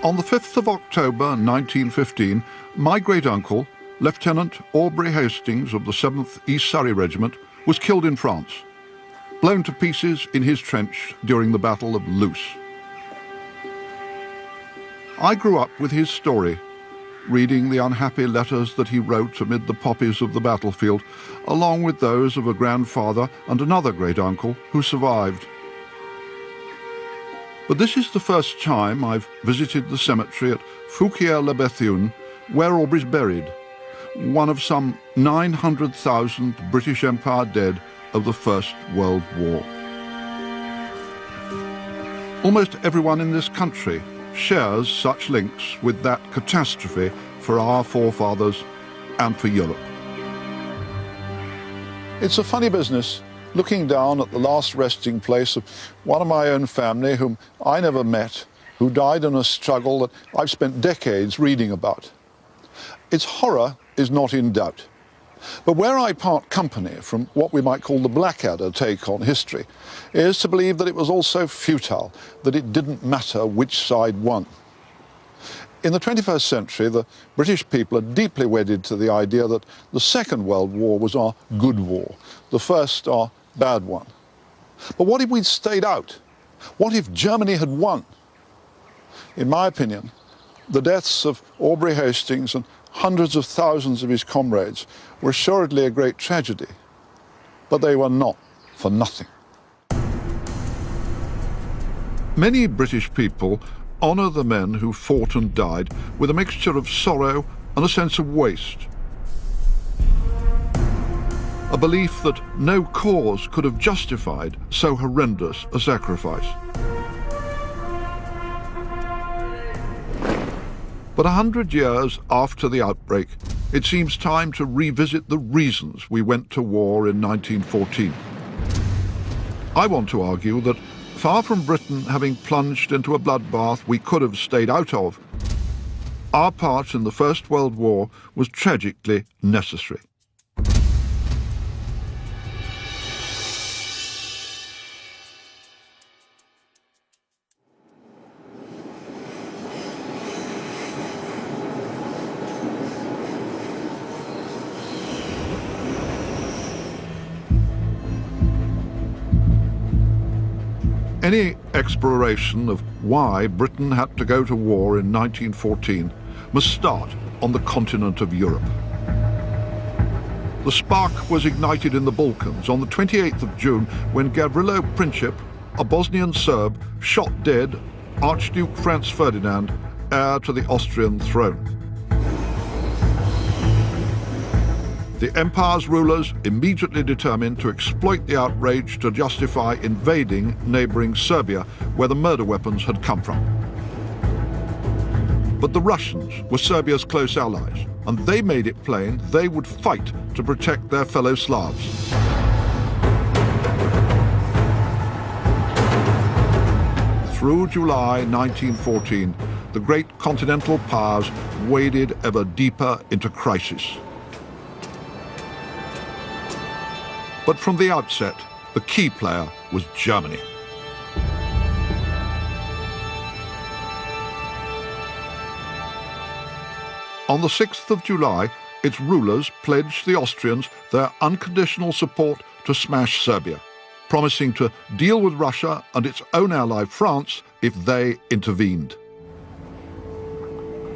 On the 5th of October 1915, my great-uncle, Lieutenant Aubrey Hastings of the 7th East Surrey Regiment, was killed in France, blown to pieces in his trench during the Battle of Loos. I grew up with his story, reading the unhappy letters that he wrote amid the poppies of the battlefield, along with those of a grandfather and another great-uncle who survived. But this is the first time I've visited the cemetery at Fouquier-la-Bethune, where Aubrey's buried, one of some 900,000 British Empire dead of the First World War. Almost everyone in this country shares such links with that catastrophe for our forefathers and for Europe. It's a funny business, looking down at the last resting place of one of my own family whom I never met, who died in a struggle that I've spent decades reading about. Its horror is not in doubt. But where I part company from what we might call the Blackadder take on history is to believe that it was also futile, that it didn't matter which side won. In the 21st century, the British people are deeply wedded to the idea that the Second World War was our good war, the first our bad one. But what if we'd stayed out? What if Germany had won? In my opinion, the deaths of Aubrey Hastings and hundreds of thousands of his comrades were assuredly a great tragedy, but they were not for nothing. Many British people honour the men who fought and died with a mixture of sorrow and a sense of waste. A belief that no cause could have justified so horrendous a sacrifice. But 100 years after the outbreak, it seems time to revisit the reasons we went to war in 1914. I want to argue that far from Britain having plunged into a bloodbath we could have stayed out of, our part in the First World War was tragically necessary. Any exploration of why Britain had to go to war in 1914 must start on the continent of Europe. The spark was ignited in the Balkans on the 28th of June when Gavrilo Princip, a Bosnian Serb, shot dead Archduke Franz Ferdinand, heir to the Austrian throne. The empire's rulers immediately determined to exploit the outrage to justify invading neighbouring Serbia, where the murder weapons had come from. But the Russians were Serbia's close allies, and they made it plain they would fight to protect their fellow Slavs. Through July 1914, the great continental powers waded ever deeper into crisis. But from the outset, the key player was Germany. On the 6th of July, its rulers pledged the Austrians their unconditional support to smash Serbia, promising to deal with Russia and its own ally France if they intervened.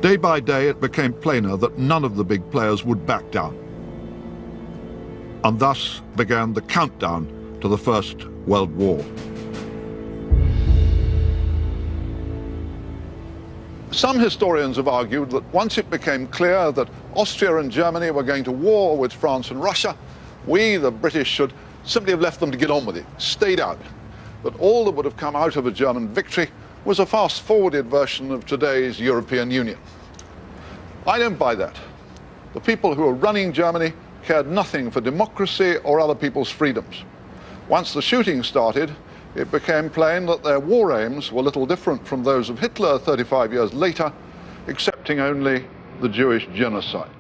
Day by day, it became plainer that none of the big players would back down. And thus began the countdown to the First World War. Some historians have argued that once it became clear that Austria and Germany were going to war with France and Russia, we, the British, should simply have left them to get on with it, stayed out. That all that would have come out of a German victory was a fast-forwarded version of today's European Union. I don't buy that. The people who were running Germany cared nothing for democracy or other people's freedoms. Once the shooting started, it became plain that their war aims were little different from those of Hitler 35 years later, excepting only the Jewish genocide.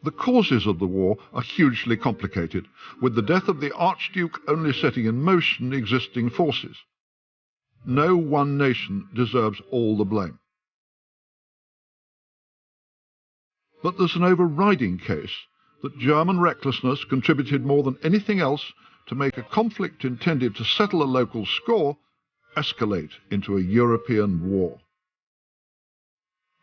The causes of the war are hugely complicated, with the death of the Archduke only setting in motion existing forces. No one nation deserves all the blame. But there's an overriding case that German recklessness contributed more than anything else to make a conflict intended to settle a local score escalate into a European war.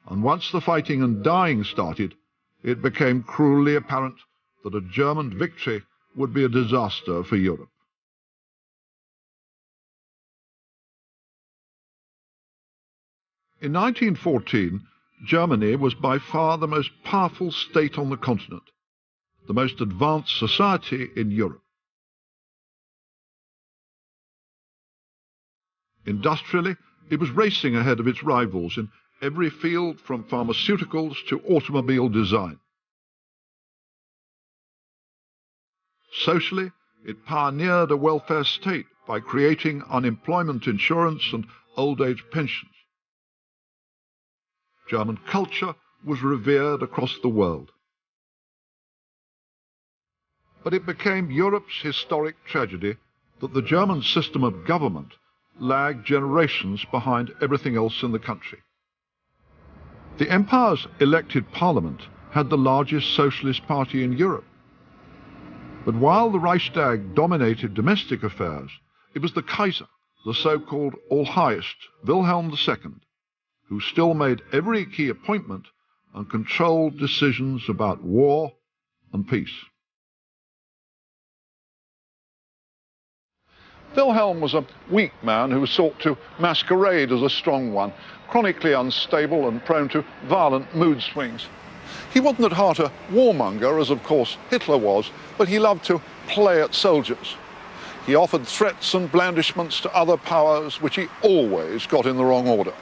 And once the fighting and dying started, it became cruelly apparent that a German victory would be a disaster for Europe. In 1914, Germany was by far the most powerful state on the continent, the most advanced society in Europe. Industrially, it was racing ahead of its rivals in every field from pharmaceuticals to automobile design. Socially, it pioneered a welfare state by creating unemployment insurance and old age pensions. German culture was revered across the world. But it became Europe's historic tragedy that the German system of government lagged generations behind everything else in the country. The Empire's elected parliament had the largest socialist party in Europe. But while the Reichstag dominated domestic affairs, it was the Kaiser, the so-called All-Highest, Wilhelm II, who still made every key appointment and controlled decisions about war and peace. Wilhelm was a weak man who sought to masquerade as a strong one, chronically unstable and prone to violent mood swings. He wasn't at heart a warmonger, as of course Hitler was, but he loved to play at soldiers. He offered threats and blandishments to other powers, which he always got in the wrong order.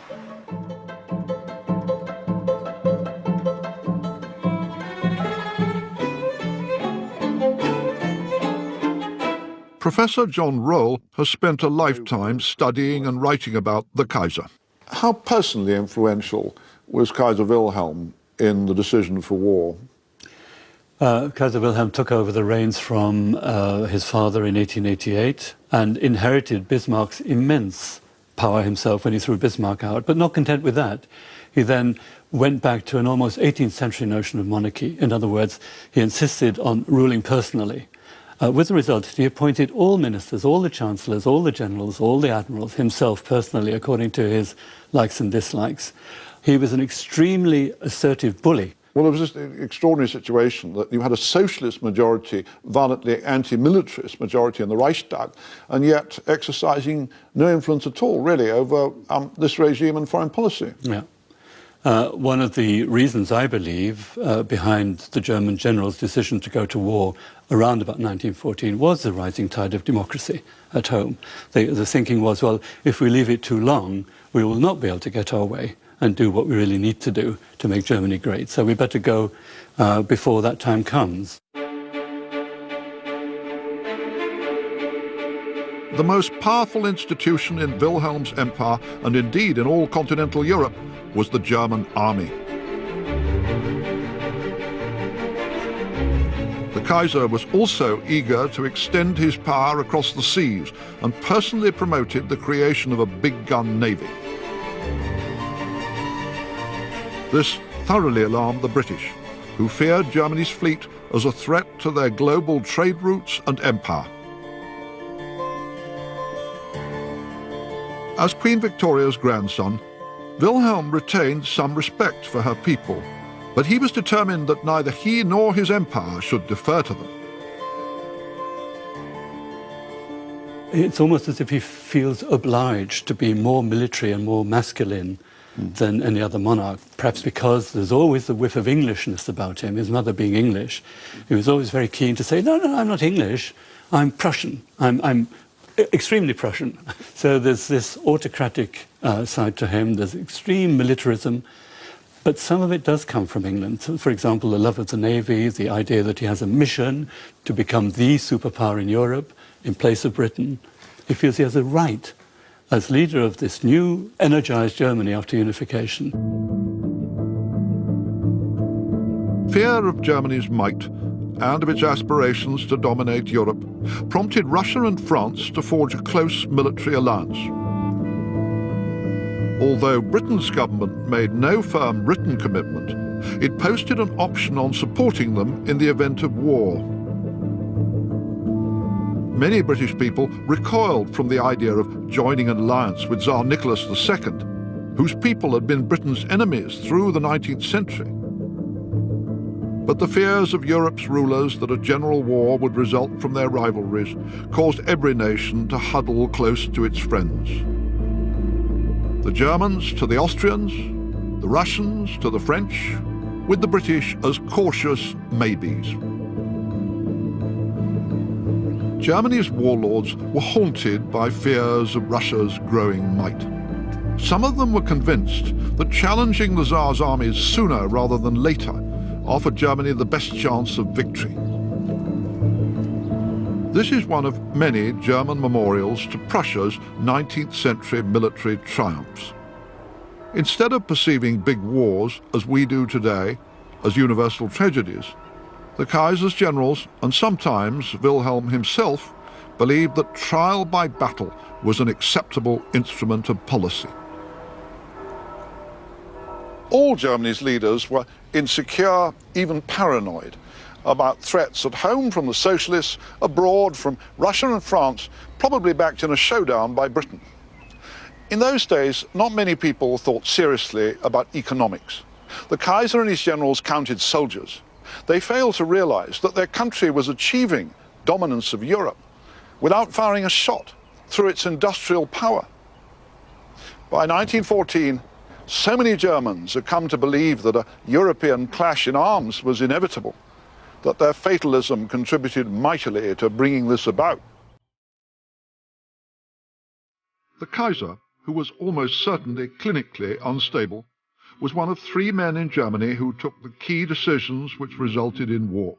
Professor John Roll has spent a lifetime studying and writing about the Kaiser. How personally influential was Kaiser Wilhelm in the decision for war? Kaiser Wilhelm took over the reins from his father in 1888 and inherited Bismarck's immense power himself when he threw Bismarck out. But not content with that, he then went back to an almost 18th century notion of monarchy. In other words, he insisted on ruling personally. With the result, he appointed all ministers, all the chancellors, all the generals, all the admirals, himself personally, according to his likes and dislikes. He was an extremely assertive bully. Well, it was just an extraordinary situation that you had a socialist majority, violently anti-militarist majority in the Reichstag, and yet exercising no influence at all, really, over this regime and foreign policy. Yeah. One of the reasons, I believe, behind the German general's decision to go to war around about 1914 was the rising tide of democracy at home. The thinking was, well, if we leave it too long, we will not be able to get our way and do what we really need to do to make Germany great. So we better go before that time comes. The most powerful institution in Wilhelm's empire, and indeed in all continental Europe, was the German army. The Kaiser was also eager to extend his power across the seas and personally promoted the creation of a big-gun navy. This thoroughly alarmed the British, who feared Germany's fleet as a threat to their global trade routes and empire. As Queen Victoria's grandson, Wilhelm retained some respect for her people, but he was determined that neither he nor his empire should defer to them. It's almost as if he feels obliged to be more military and more masculine than any other monarch, perhaps because there's always the whiff of Englishness about him, his mother being English. He was always very keen to say, no, I'm not English, I'm Prussian, I'm extremely Prussian. So there's this autocratic side to him, there's extreme militarism, but some of it does come from England. So, for example, the love of the Navy, the idea that he has a mission to become the superpower in Europe in place of Britain. He feels he has a right as leader of this new, energized Germany after unification. Fear of Germany's might and of its aspirations to dominate Europe prompted Russia and France to forge a close military alliance. Although Britain's government made no firm written commitment, it posted an option on supporting them in the event of war. Many British people recoiled from the idea of joining an alliance with Tsar Nicholas II, whose people had been Britain's enemies through the 19th century. But the fears of Europe's rulers that a general war would result from their rivalries caused every nation to huddle close to its friends. The Germans to the Austrians, the Russians to the French, with the British as cautious maybes. Germany's warlords were haunted by fears of Russia's growing might. Some of them were convinced that challenging the Tsar's armies sooner rather than later offered Germany the best chance of victory. This is one of many German memorials to Prussia's 19th century military triumphs. Instead of perceiving big wars, as we do today, as universal tragedies, the Kaiser's generals, and sometimes Wilhelm himself, believed that trial by battle was an acceptable instrument of policy. All Germany's leaders were insecure, even paranoid, about threats at home from the socialists, abroad from Russia and France, probably backed in a showdown by Britain. In those days, not many people thought seriously about economics. The Kaiser and his generals counted soldiers. They failed to realize that their country was achieving dominance of Europe without firing a shot through its industrial power. By 1914, so many Germans had come to believe that a European clash in arms was inevitable, that their fatalism contributed mightily to bringing this about. The Kaiser, who was almost certainly clinically unstable, was one of 3 men in Germany who took the key decisions which resulted in war.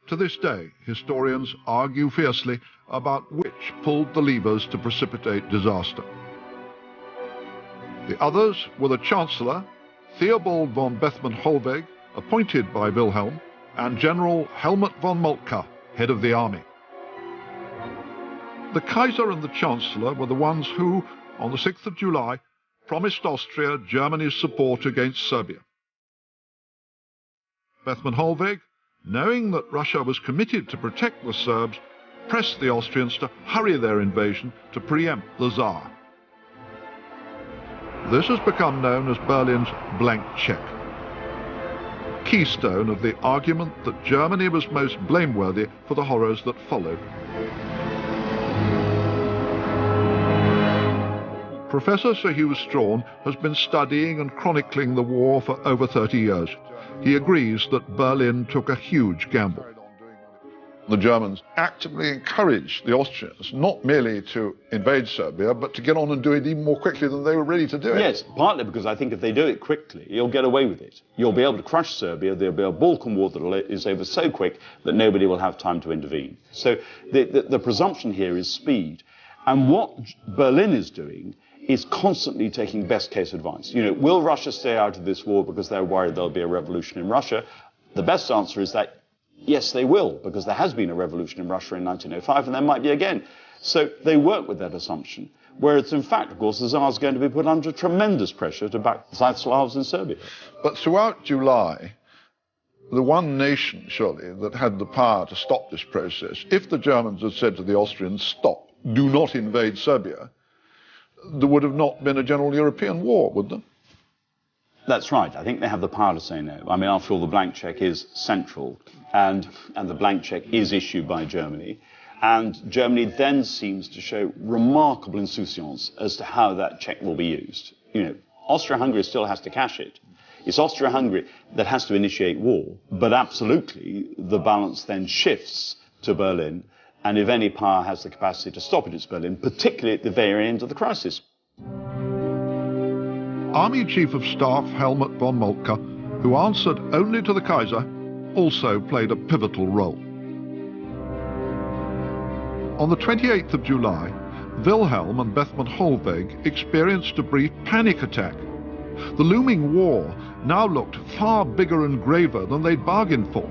To this day, historians argue fiercely about which pulled the levers to precipitate disaster. The others were the Chancellor, Theobald von Bethmann-Hollweg, appointed by Wilhelm, and General Helmut von Moltke, head of the army. The Kaiser and the Chancellor were the ones who, on the 6th of July, promised Austria Germany's support against Serbia. Bethmann-Hollweg, knowing that Russia was committed to protect the Serbs, pressed the Austrians to hurry their invasion to preempt the Tsar. This has become known as Berlin's blank check, keystone of the argument that Germany was most blameworthy for the horrors that followed. Professor Sir Hugh Strawn has been studying and chronicling the war for over 30 years. He agrees that Berlin took a huge gamble. The Germans actively encouraged the Austrians not merely to invade Serbia, but to get on and do it even more quickly than they were ready to do it. Yes, partly because I think if they do it quickly, you'll get away with it. You'll be able to crush Serbia. There'll be a Balkan war that is over so quick that nobody will have time to intervene. So the presumption here is speed. And what Berlin is doing is constantly taking best-case advice. You know, will Russia stay out of this war because they're worried there'll be a revolution in Russia? The best answer is that yes, they will, because there has been a revolution in Russia in 1905, and there might be again. So they work with that assumption, whereas in fact, of course, the Tsar is going to be put under tremendous pressure to back the South Slavs in Serbia. But throughout July, the one nation, surely, that had the power to stop this process, if the Germans had said to the Austrians, stop, do not invade Serbia, there would have not been a general European war, would there? That's right. I think they have the power to say no. I mean, after all, the blank check is central, and the blank check is issued by Germany. And Germany then seems to show remarkable insouciance as to how that check will be used. You know, Austria-Hungary still has to cash it. It's Austria-Hungary that has to initiate war, but absolutely the balance then shifts to Berlin, and if any power has the capacity to stop it, it's Berlin, particularly at the very end of the crisis. Army Chief of Staff Helmut von Moltke, who answered only to the Kaiser, also played a pivotal role. On the 28th of July, Wilhelm and Bethmann-Hollweg experienced a brief panic attack The looming war now looked far bigger and graver than they'd bargained for.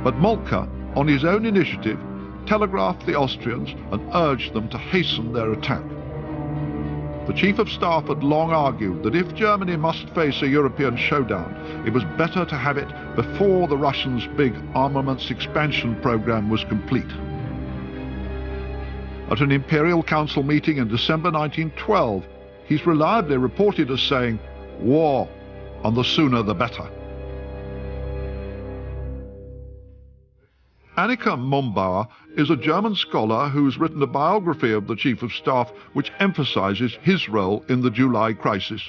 But Moltke, on his own initiative, telegraphed the Austrians and urged them to hasten their attack. The Chief of Staff had long argued that if Germany must face a European showdown, it was better to have it before the Russians' big armaments expansion program was complete. At an Imperial Council meeting in December 1912, he's reliably reported as saying, "War, and the sooner the better." Annika Mombauer is a German scholar who's written a biography of the Chief of Staff which emphasizes his role in the July crisis.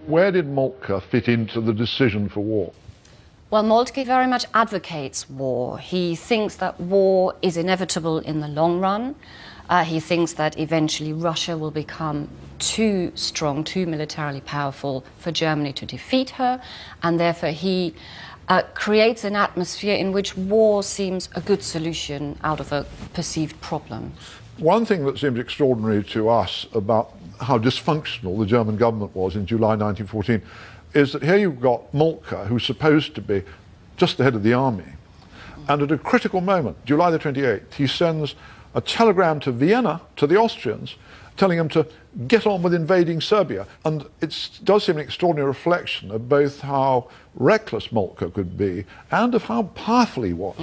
Where did Moltke fit into the decision for war? Well, Moltke very much advocates war. He thinks that war is inevitable in the long run. He thinks that eventually Russia will become too strong, too militarily powerful for Germany to defeat her, and therefore he creates an atmosphere in which war seems a good solution out of a perceived problem. One thing that seems extraordinary to us about how dysfunctional the German government was in July 1914 is that here you've got Moltke, who's supposed to be just the head of the army, and at a critical moment, July the 28th, he sends a telegram to Vienna, to the Austrians, telling them to get on with invading Serbia. And it does seem an extraordinary reflection of both how reckless Moltke could be and of how powerful he was.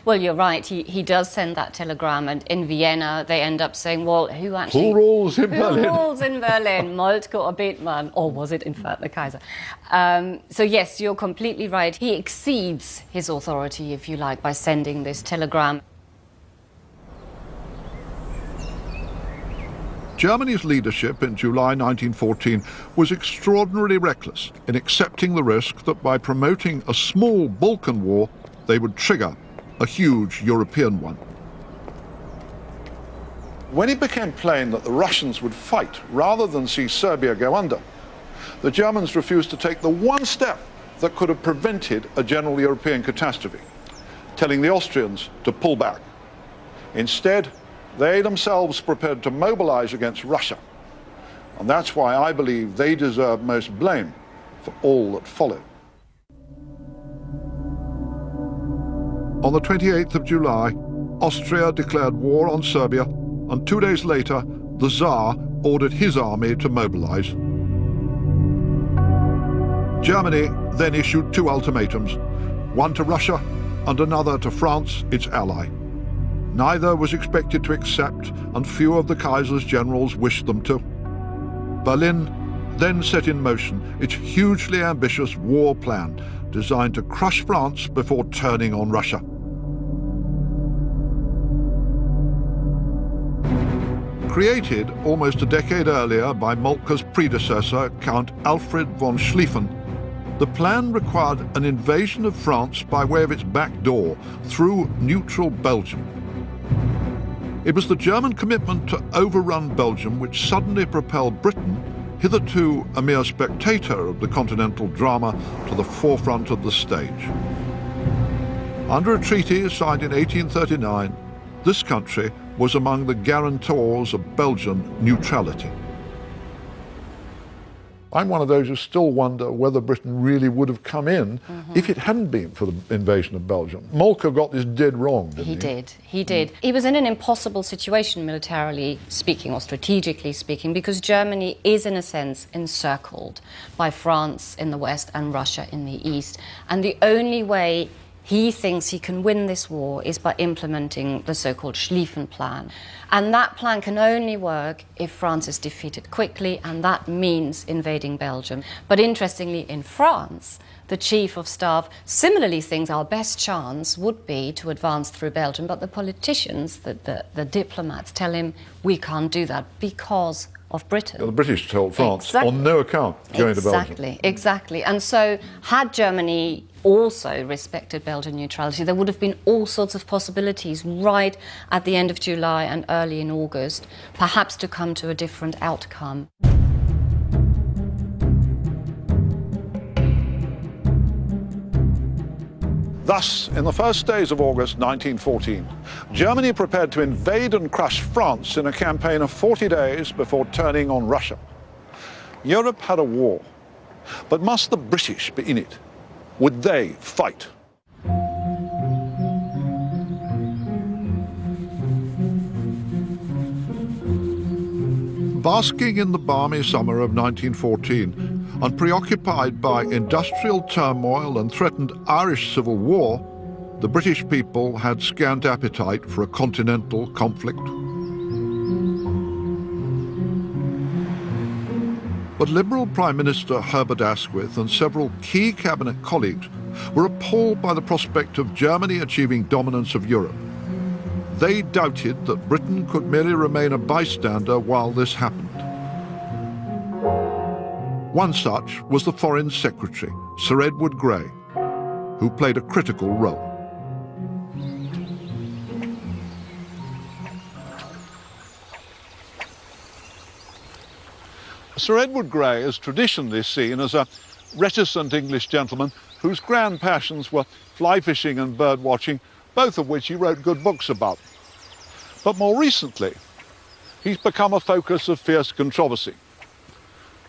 Well, you're right. He does send that telegram, and in Vienna they end up saying, well, who rules in Berlin? Who rules in Berlin, Moltke or Bethmann? Or was it, in fact, the Kaiser? So, yes, you're completely right. He exceeds his authority, if you like, by sending this telegram. Germany's leadership in July 1914 was extraordinarily reckless in accepting the risk that by promoting a small Balkan war, they would trigger a huge European one. When it became plain that the Russians would fight rather than see Serbia go under, the Germans refused to take the one step that could have prevented a general European catastrophe, telling the Austrians to pull back. Instead, they themselves prepared to mobilize against Russia. And that's why I believe they deserve most blame for all that followed. On the 28th of July, Austria declared war on Serbia, and 2 days later, the Tsar ordered his army to mobilize. Germany then issued two ultimatums, one to Russia and another to France, its ally. Neither was expected to accept, and few of the Kaiser's generals wished them to. Berlin then set in motion its hugely ambitious war plan, designed to crush France before turning on Russia. Created almost a decade earlier by Moltke's predecessor, Count Alfred von Schlieffen, the plan required an invasion of France by way of its back door through neutral Belgium. It was the German commitment to overrun Belgium which suddenly propelled Britain, hitherto a mere spectator of the continental drama, to the forefront of the stage. Under a treaty signed in 1839, this country was among the guarantors of Belgian neutrality. I'm one of those who still wonder whether Britain really would have come in if it hadn't been for the invasion of Belgium. Moltke got this dead wrong, didn't he? He did. He was in an impossible situation militarily speaking or strategically speaking because Germany is in a sense encircled by France in the west and Russia in the east. And the only way he thinks he can win this war is by implementing the so-called Schlieffen Plan. And that plan can only work if France is defeated quickly, and that means invading Belgium. But interestingly, in France, the Chief of Staff similarly thinks our best chance would be to advance through Belgium, but the politicians, the diplomats, tell him we can't do that because of Britain. The British told France, on no account, going to Belgium. Exactly. And so had Germany also respected Belgian neutrality, there would have been all sorts of possibilities right at the end of July and early in August, perhaps to come to a different outcome. Thus, in the first days of August 1914, Germany prepared to invade and crush France in a campaign of 40 days before turning on Russia. Europe had a war, but must the British be in it? Would they fight? Basking in the balmy summer of 1914, and preoccupied by industrial turmoil and threatened Irish civil war, the British people had scant appetite for a continental conflict. But Liberal Prime Minister Herbert Asquith and several key cabinet colleagues were appalled by the prospect of Germany achieving dominance of Europe. They doubted that Britain could merely remain a bystander while this happened. One such was the Foreign Secretary, Sir Edward Grey, who played a critical role. Sir Edward Grey is traditionally seen as a reticent English gentleman whose grand passions were fly fishing and bird watching, both of which he wrote good books about. But more recently, he's become a focus of fierce controversy.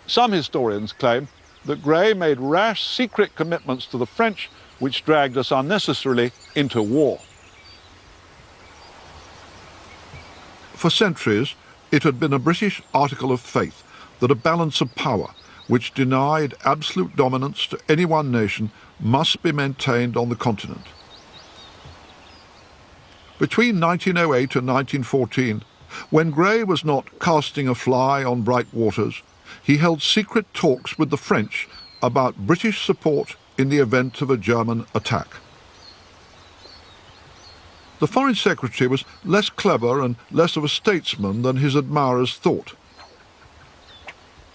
Some historians claim that Grey made rash, secret commitments to the French, which dragged us unnecessarily into war. For centuries, it had been a British article of faith that a balance of power, which denied absolute dominance to any one nation, must be maintained on the continent. Between 1908 and 1914, when Grey was not casting a fly on bright waters, he held secret talks with the French about British support in the event of a German attack. The Foreign Secretary was less clever and less of a statesman than his admirers thought.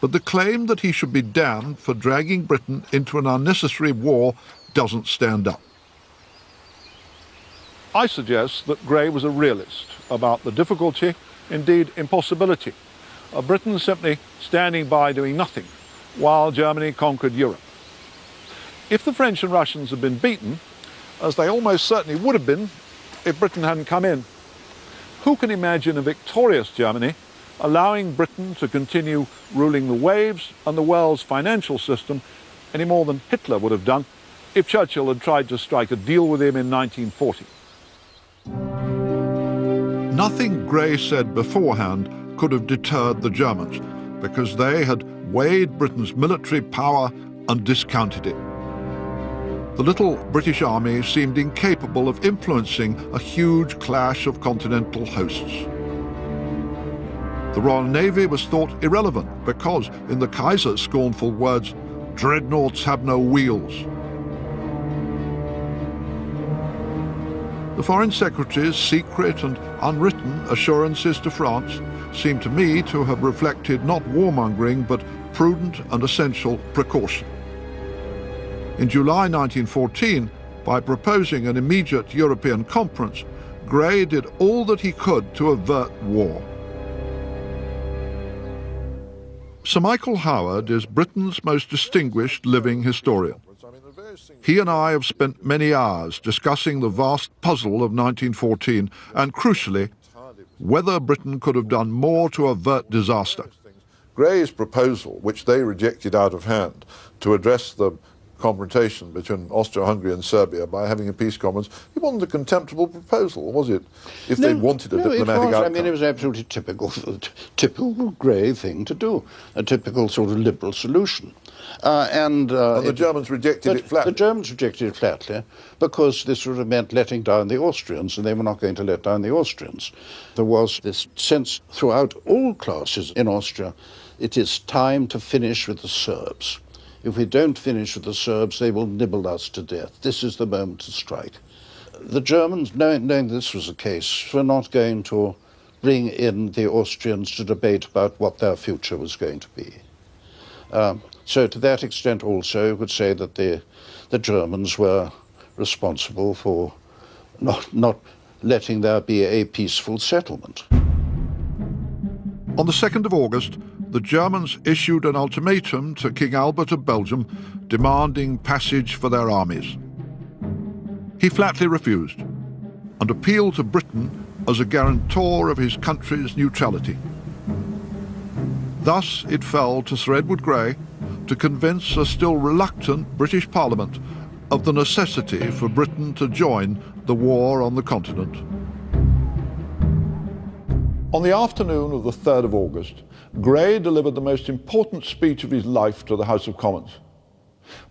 But the claim that he should be damned for dragging Britain into an unnecessary war doesn't stand up. I suggest that Grey was a realist about the difficulty, indeed impossibility, of Britain simply standing by doing nothing while Germany conquered Europe. If the French and Russians had been beaten, as they almost certainly would have been if Britain hadn't come in, who can imagine a victorious Germany allowing Britain to continue ruling the waves and the world's financial system any more than Hitler would have done if Churchill had tried to strike a deal with him in 1940? Nothing Grey said beforehand could have deterred the Germans, because they had weighed Britain's military power and discounted it. The little British army seemed incapable of influencing a huge clash of continental hosts. The Royal Navy was thought irrelevant because, in the Kaiser's scornful words, dreadnoughts have no wheels. The Foreign Secretary's secret and unwritten assurances to France seem to me to have reflected not warmongering but prudent and essential precaution. In July 1914, by proposing an immediate European conference, Grey did all that he could to avert war. Sir Michael Howard is Britain's most distinguished living historian. He and I have spent many hours discussing the vast puzzle of 1914 and, crucially, whether Britain could have done more to avert disaster. Grey's proposal, which they rejected out of hand, to address the confrontation between Austria-Hungary and Serbia by having a peace conference, it wasn't a contemptible proposal, was it? If they wanted a diplomatic outcome. I mean, it was absolutely typical Grey thing to do, a typical sort of liberal solution. And the Germans rejected it flatly. The Germans rejected it flatly because this would have meant letting down the Austrians, and they were not going to let down the Austrians. There was this sense throughout all classes in Austria, it is time to finish with the Serbs. If we don't finish with the Serbs, they will nibble us to death. This is the moment to strike. The Germans, knowing this was the case, were not going to bring in the Austrians to debate about what their future was going to be. So to that extent also, you could say that the Germans were responsible for not letting there be a peaceful settlement. On the 2nd of August, the Germans issued an ultimatum to King Albert of Belgium demanding passage for their armies. He flatly refused and appealed to Britain as a guarantor of his country's neutrality. Thus it fell to Sir Edward Grey to convince a still reluctant British Parliament of the necessity for Britain to join the war on the continent. On the afternoon of the 3rd of August, Grey delivered the most important speech of his life to the House of Commons.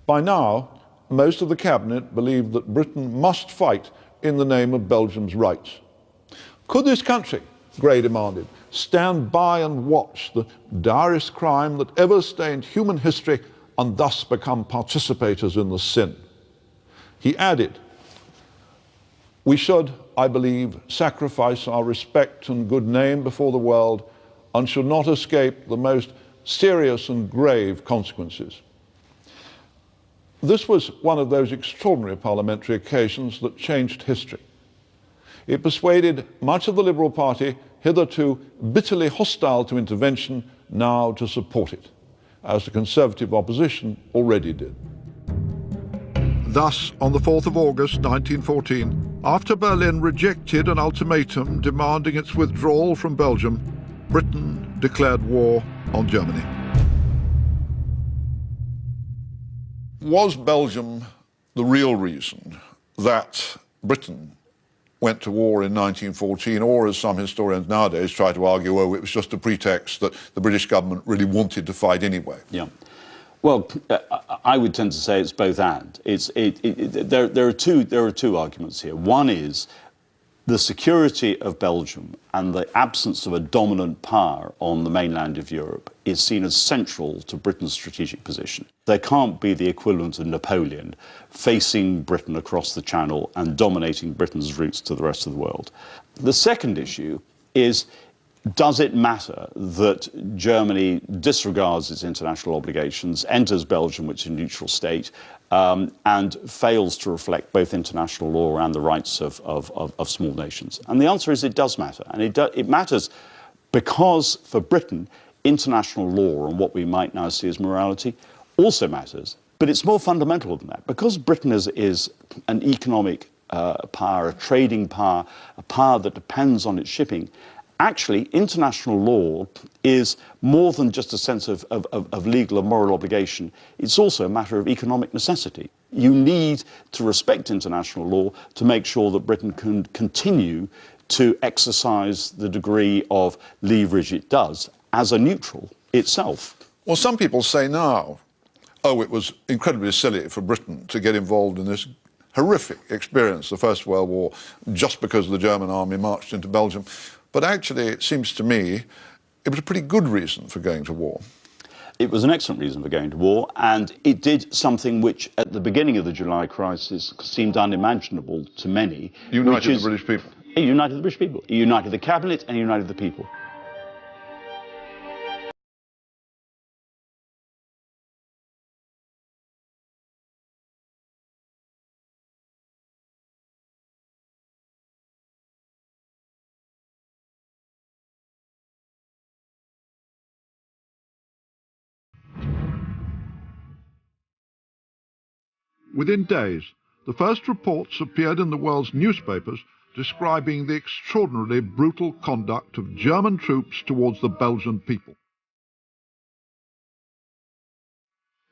By now, most of the cabinet believed that Britain must fight in the name of Belgium's rights. Could this country, Grey demanded, stand by and watch the direst crime that ever stained human history and thus become participators in the sin? He added, "We should, I believe, sacrifice our respect and good name before the world and should not escape the most serious and grave consequences." This was one of those extraordinary parliamentary occasions that changed history. It persuaded much of the Liberal Party, hitherto bitterly hostile to intervention, now to support it, as the Conservative opposition already did. Thus, on the 4th of August 1914, after Berlin rejected an ultimatum demanding its withdrawal from Belgium, Britain declared war on Germany. Was Belgium the real reason that Britain went to war in 1914, or as some historians nowadays try to argue, oh, it was just a pretext that the British government really wanted to fight anyway? Yeah. Well, I would tend to say it's both and. There are two arguments here. One is the security of Belgium and the absence of a dominant power on the mainland of Europe is seen as central to Britain's strategic position. There can't be the equivalent of Napoleon facing Britain across the Channel and dominating Britain's routes to the rest of the world. The second issue is, does it matter that Germany disregards its international obligations, enters Belgium, which is a neutral state, and fails to reflect both international law and the rights of small nations? And the answer is it does matter. And it matters because, for Britain, international law and what we might now see as morality also matters. But it's more fundamental than that. Because Britain is an economic power, a trading power, a power that depends on its shipping, actually, international law is more than just a sense of legal and moral obligation. It's also a matter of economic necessity. You need to respect international law to make sure that Britain can continue to exercise the degree of leverage it does as a neutral itself. Well, some people say now, oh, it was incredibly silly for Britain to get involved in this horrific experience, the First World War, just because the German army marched into Belgium. But actually, it seems to me, it was a pretty good reason for going to war. It was an excellent reason for going to war, and it did something which, at the beginning of the July crisis, seemed unimaginable to many. United the British people. It united the British people. It united the cabinet and united the people. Within days, the first reports appeared in the world's newspapers describing the extraordinarily brutal conduct of German troops towards the Belgian people.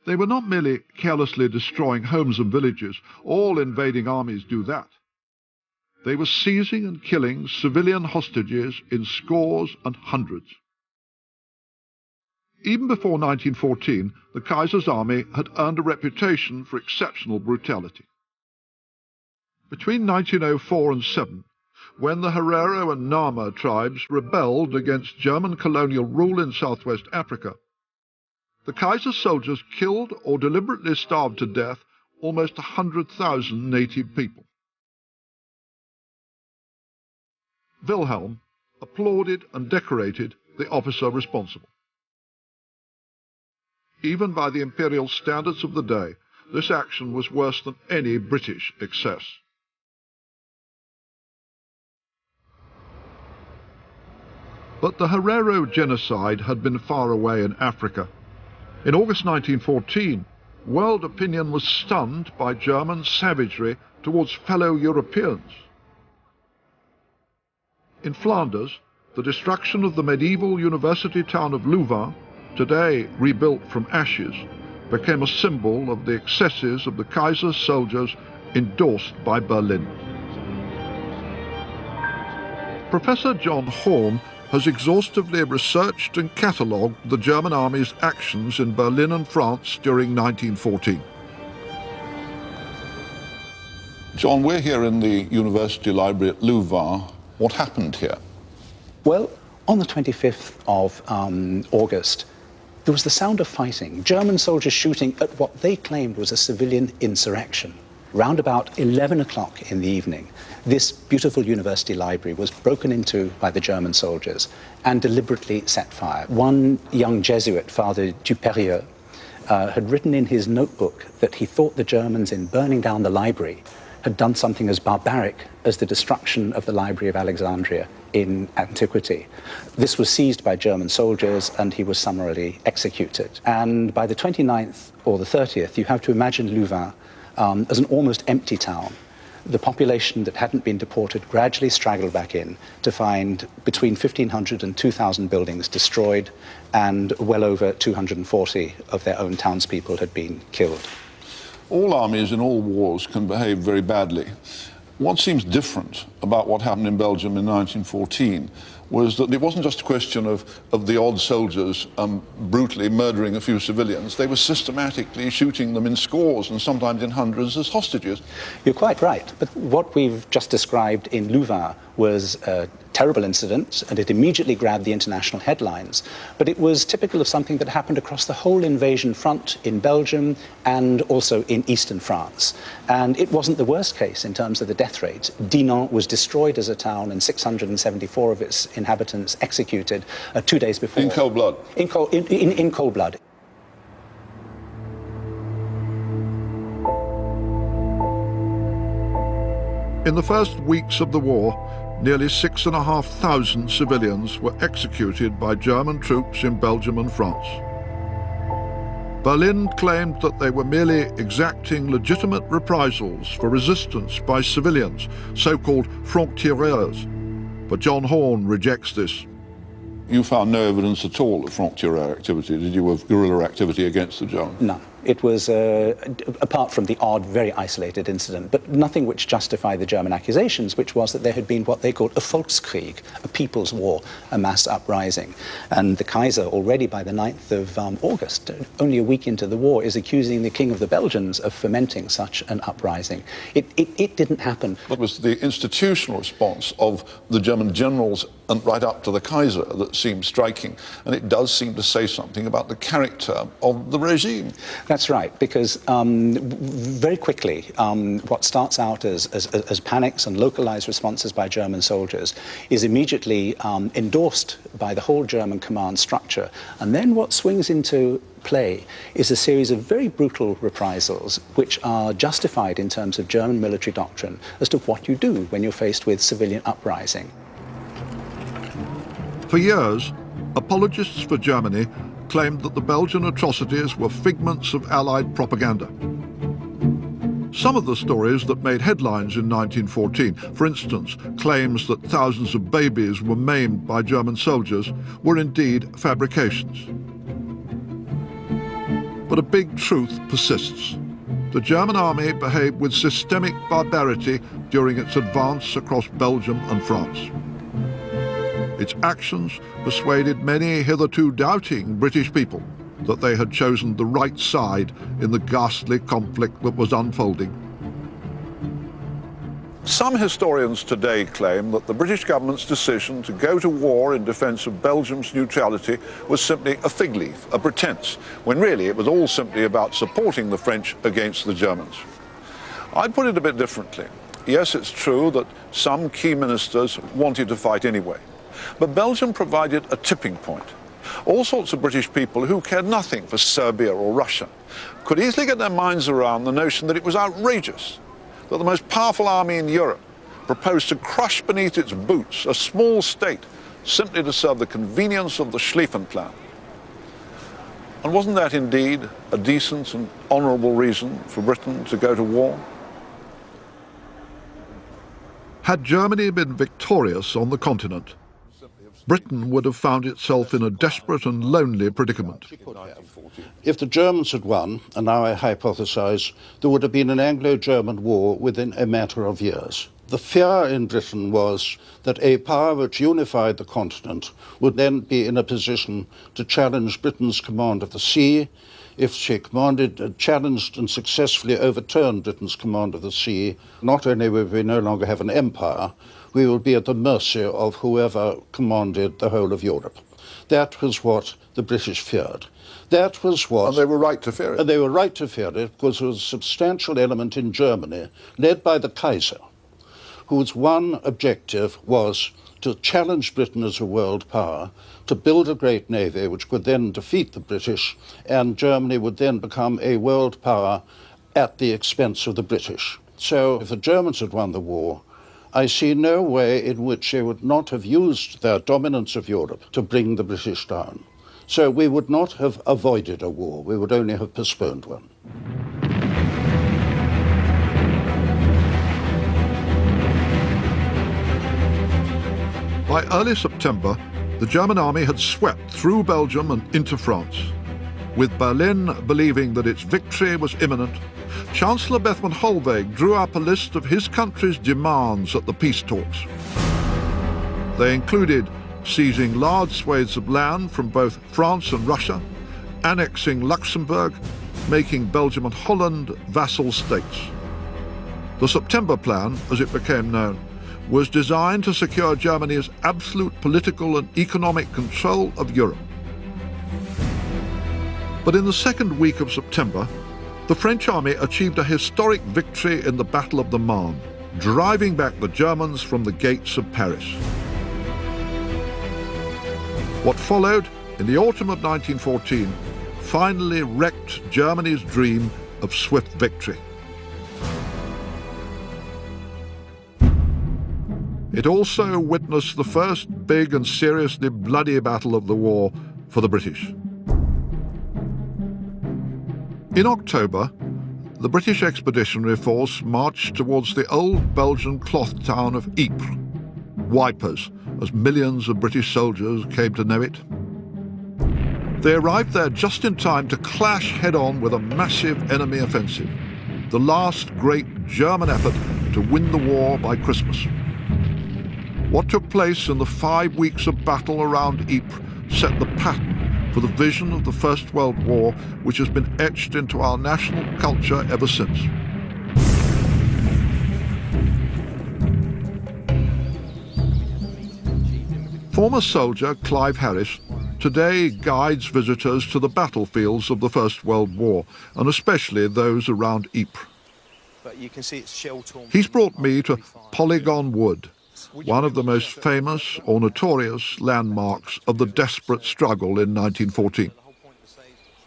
They were not merely carelessly destroying homes and villages. All invading armies do that. They were seizing and killing civilian hostages in scores and hundreds. Even before 1914, the Kaiser's army had earned a reputation for exceptional brutality. Between 1904 and 7, when the Herero and Nama tribes rebelled against German colonial rule in southwest Africa, the Kaiser's soldiers killed or deliberately starved to death almost 100,000 native people. Wilhelm applauded and decorated the officer responsible. Even by the imperial standards of the day, this action was worse than any British excess. But the Herero genocide had been far away in Africa. In August 1914, world opinion was stunned by German savagery towards fellow Europeans. In Flanders, the destruction of the medieval university town of Louvain, today rebuilt from ashes, became a symbol of the excesses of the Kaiser's soldiers endorsed by Berlin. Professor John Horn has exhaustively researched and catalogued the German army's actions in Berlin and France during 1914. John, we're here in the University Library at Louvain. What happened here? Well, on the 25th of August, there was the sound of fighting, German soldiers shooting at what they claimed was a civilian insurrection. Round about 11 o'clock in the evening, this beautiful university library was broken into by the German soldiers and deliberately set fire. One young Jesuit, Father Dupérieux, had written in his notebook that he thought the Germans, in burning down the library, had done something as barbaric as the destruction of the Library of Alexandria in antiquity. This was seized by German soldiers and he was summarily executed. And by the 29th or the 30th, you have to imagine Louvain as an almost empty town. The population that hadn't been deported gradually straggled back in to find between 1,500 and 2,000 buildings destroyed, and well over 240 of their own townspeople had been killed. All armies in all wars can behave very badly. What seems different about what happened in Belgium in 1914 was that it wasn't just a question of the odd soldiers brutally murdering a few civilians. They were systematically shooting them in scores and sometimes in hundreds as hostages. You're quite right, but what we've just described in Louvain was a terrible incident, and it immediately grabbed the international headlines. But it was typical of something that happened across the whole invasion front in Belgium and also in eastern France. And it wasn't the worst case in terms of the death rate. Dinant was destroyed as a town and 674 of its inhabitants executed 2 days before. In cold blood? In cold blood. In the first weeks of the war, nearly 6,500 civilians were executed by German troops in Belgium and France. Berlin claimed that they were merely exacting legitimate reprisals for resistance by civilians, so-called francs-tireurs. But John Horn rejects this. You found no evidence at all of franc-tireur activity, did you, of guerrilla activity against the Germans? None. It was, apart from the odd, very isolated incident, but nothing which justified the German accusations, which was that there had been what they called a Volkskrieg, a people's war, a mass uprising. And the Kaiser, already by the 9th of August, only a week into the war, is accusing the King of the Belgians of fomenting such an uprising. It didn't happen. It was the institutional response of the German generals and right up to the Kaiser that seemed striking, and it does seem to say something about the character of the regime. That's right, because very quickly, what starts out as panics and localized responses by German soldiers is immediately endorsed by the whole German command structure. And then what swings into play is a series of very brutal reprisals which are justified in terms of German military doctrine as to what you do when you're faced with civilian uprising. For years, apologists for Germany claimed that the Belgian atrocities were figments of Allied propaganda. Some of the stories that made headlines in 1914, for instance, claims that thousands of babies were maimed by German soldiers, were indeed fabrications. But a big truth persists. The German army behaved with systemic barbarity during its advance across Belgium and France. Its actions persuaded many hitherto doubting British people that they had chosen the right side in the ghastly conflict that was unfolding. Some historians today claim that the British government's decision to go to war in defence of Belgium's neutrality was simply a fig leaf, a pretense, when really it was all simply about supporting the French against the Germans. I'd put it a bit differently. Yes, it's true that some key ministers wanted to fight anyway. But Belgium provided a tipping point. All sorts of British people who cared nothing for Serbia or Russia could easily get their minds around the notion that it was outrageous that the most powerful army in Europe proposed to crush beneath its boots a small state simply to serve the convenience of the Schlieffen Plan. And wasn't that indeed a decent and honourable reason for Britain to go to war? Had Germany been victorious on the continent, Britain would have found itself in a desperate and lonely predicament. If the Germans had won, and now I hypothesize, there would have been an Anglo-German war within a matter of years. The fear in Britain was that a power which unified the continent would then be in a position to challenge Britain's command of the sea. If she challenged and successfully overturned Britain's command of the sea, not only would we no longer have an empire, we would be at the mercy of whoever commanded the whole of Europe. That was what the British feared. That was what... And they were right to fear it. And they were right to fear it because there was a substantial element in Germany, led by the Kaiser, whose one objective was to challenge Britain as a world power, to build a great navy which could then defeat the British, and Germany would then become a world power at the expense of the British. So if the Germans had won the war, I see no way in which they would not have used their dominance of Europe to bring the British down. So we would not have avoided a war, we would only have postponed one. By early September, the German army had swept through Belgium and into France. With Berlin believing that its victory was imminent, Chancellor Bethmann Hollweg drew up a list of his country's demands at the peace talks. They included seizing large swathes of land from both France and Russia, annexing Luxembourg, making Belgium and Holland vassal states. The September Plan, as it became known, was designed to secure Germany's absolute political and economic control of Europe. But in the second week of September, the French army achieved a historic victory in the Battle of the Marne, driving back the Germans from the gates of Paris. What followed, in the autumn of 1914, finally wrecked Germany's dream of swift victory. It also witnessed the first big and seriously bloody battle of the war for the British. In October, the British Expeditionary Force marched towards the old Belgian cloth town of Ypres, Wipers, as millions of British soldiers came to know it. They arrived there just in time to clash head-on with a massive enemy offensive, the last great German effort to win the war by Christmas. What took place in the 5 weeks of battle around Ypres set the pattern for the vision of the First World War, which has been etched into our national culture ever since. Former soldier Clive Harris today guides visitors to the battlefields of the First World War, and especially those around Ypres. But you can see it's shell-torn. He's brought me to Polygon Wood, one of the most famous or notorious landmarks of the desperate struggle in 1914.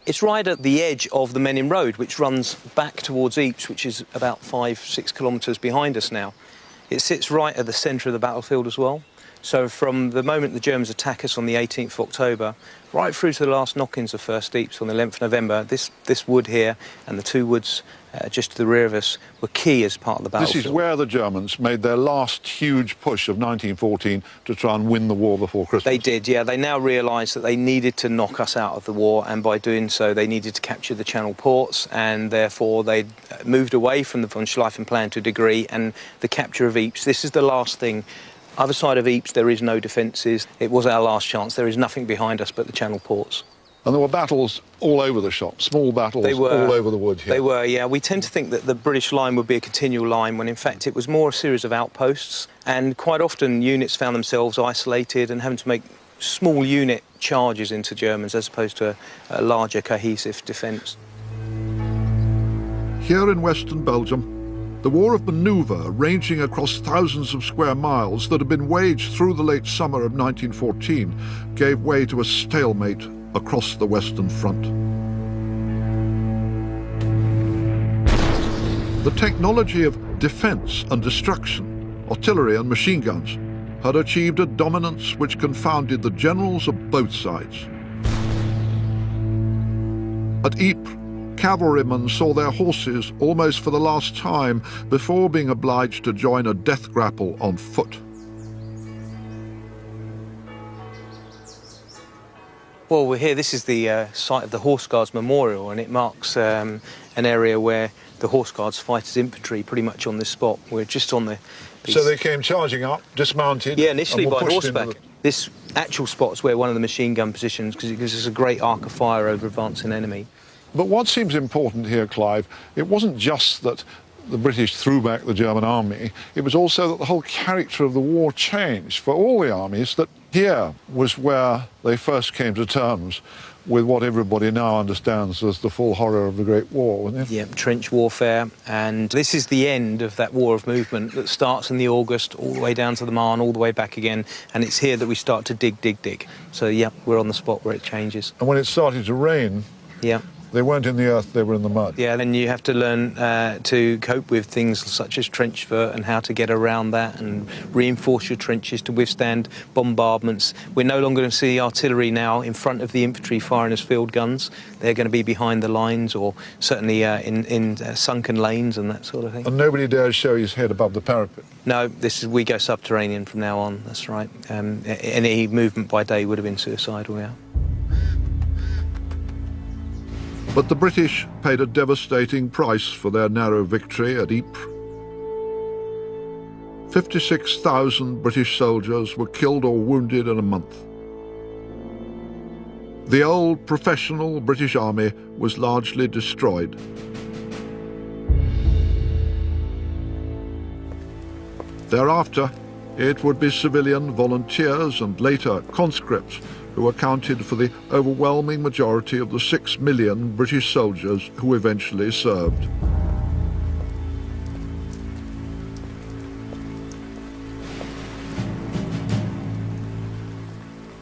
It's right at the edge of the Menin Road, which runs back towards Ypres, which is about 5-6 kilometres behind us now. It sits right at the centre of the battlefield as well. So from the moment the Germans attack us on the 18th of October, right through to the last knock-ins of First Ypres on the 11th of November, this wood here and the two woods just to the rear of us were key as part of the battlefield. This is where the Germans made their last huge push of 1914 to try and win the war before Christmas. They did, yeah. They now realised that they needed to knock us out of the war, and by doing so they needed to capture the Channel ports, and therefore they moved away from the von Schlieffen plan to a degree, and the capture of Ypres. This is the last thing. Other side of Ypres, there is no defences. It was our last chance. There is nothing behind us but the Channel ports. And there were battles all over the shop, small battles all over the wood here. They were, yeah. We tend to think that the British line would be a continual line, when in fact it was more a series of outposts, and quite often units found themselves isolated and having to make small unit charges into Germans as opposed to a larger cohesive defence. Here in western Belgium, the war of manoeuvre, ranging across thousands of square miles that had been waged through the late summer of 1914, gave way to a stalemate across the Western Front. The technology of defence and destruction, artillery and machine guns, had achieved a dominance which confounded the generals of both sides. At Ypres, cavalrymen saw their horses almost for the last time before being obliged to join a death grapple on foot. Well, we're here. This is the site of the Horse Guards Memorial, and it marks an area where the Horse Guards fight as infantry pretty much on this spot. We're just on the... So they came charging up, dismounted... Yeah, initially and were by pushed horseback. into the... This actual spot's where one of the machine gun positions, because it gives us a great arc of fire over advancing enemy. But what seems important here, Clive, it wasn't just that the British threw back the German army, it was also that the whole character of the war changed for all the armies, that here was where they first came to terms with what everybody now understands as the full horror of the Great War, wasn't it? Yeah, trench warfare, and this is the end of that war of movement that starts in the August, all the way down to the Marne, all the way back again, and it's here that we start to dig. So, yeah, we're on the spot where it changes. And when it started to rain, yeah, they weren't in the earth, they were in the mud. Yeah, then you have to learn to cope with things such as trench foot and how to get around that and reinforce your trenches to withstand bombardments. We're no longer going to see artillery now in front of the infantry firing as field guns. They're going to be behind the lines or certainly in sunken lanes and that sort of thing. And nobody dares show his head above the parapet. No, we go subterranean from now on, that's right. Any movement by day would have been suicidal, yeah. But the British paid a devastating price for their narrow victory at Ypres. 56,000 British soldiers were killed or wounded in a month. The old professional British Army was largely destroyed. Thereafter, it would be civilian volunteers and later conscripts who accounted for the overwhelming majority of the 6 million British soldiers who eventually served.